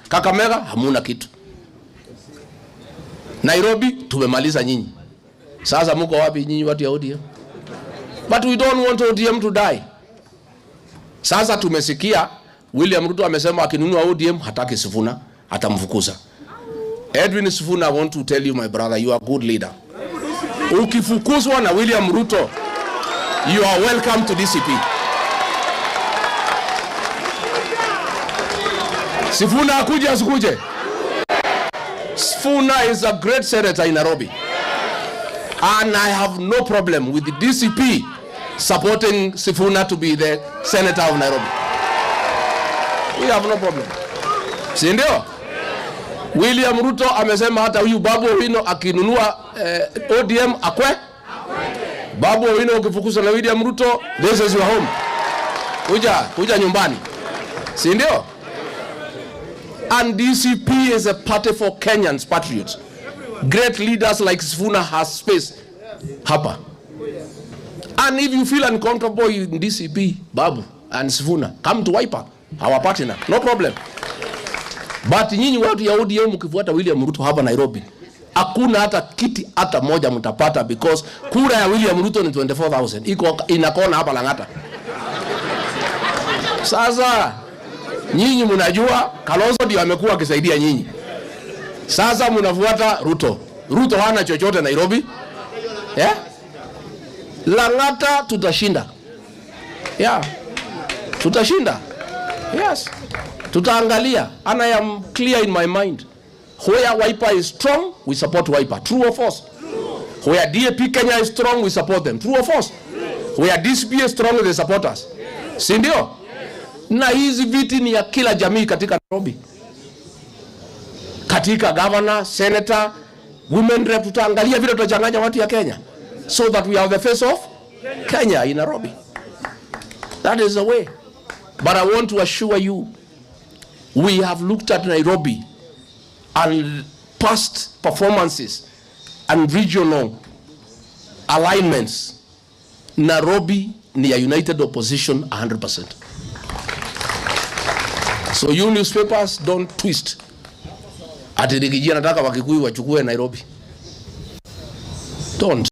Kakamega hamuna kitu. Nairobi tumemaliza nyinyi. Sasa mko wapi nyinyi watu ya ODM? But we don't want ODM to die. Sasa tumesikia William Ruto amesema akinunua ODM hataki Sifuna, atamfukuza. Edwin Sifuna, I want to tell you my brother, you are a good leader. Ukifukuzwa na William Ruto, you are welcome to DCP. Sifuna akuje asikuje. Sifuna is a great senator in Nairobi. And I have no problem with the DCP supporting Sifuna to be the senator of Nairobi. We have no problem. Si ndio? William Ruto amesema hata huyu Babu Owino akinunua ODM akwe. Babu Owino ukifukuzwa na William Ruto, this is your home. Kuja nyumbani. Si ndio? And DCP is a party for Kenyans, patriots. Great leaders like Sifuna has space hapa. And if you feel uncomfortable in DCP, Babu and Sifuna, come to Wiper, our partner, no problem. But nyinyi watu ya ODM mkifuata William Ruto hapa Nairobi, hakuna hata kiti hata moja mtapata, because kura ya William Ruto ni 24,000. Iko inakona hapa Lang'ata. Sasa nyinyi mnajua Kalonzo ndio amekuwa akisaidia nyinyi. Sasa mnafuata Ruto. Ruto hana chochote Nairobi. Yeah? Lang'ata tutashinda. Yeah. Tutashinda. Yes. Tutaangalia. And I am clear in my mind. Where Wiper is strong, we support Wiper. True or false? True. Where DCP Kenya is strong, we support them. True or false? True. Where DCP is strong, they support us. Si ndio? Na hizi viti ni ya kila jamii katika Nairobi. Katika governor, senator, women rep, tutaangalia vile tutachanganya watu ya Kenya, so that we have the face of Kenya in Nairobi. That is the way. But I want to assure you, we have looked at Nairobi and past performances and regional alignments. Nairobi ni a united opposition 100%. So you newspapers don't twist. Ati nikijia nataka Wakikuyu wachukue Nairobi. Don't.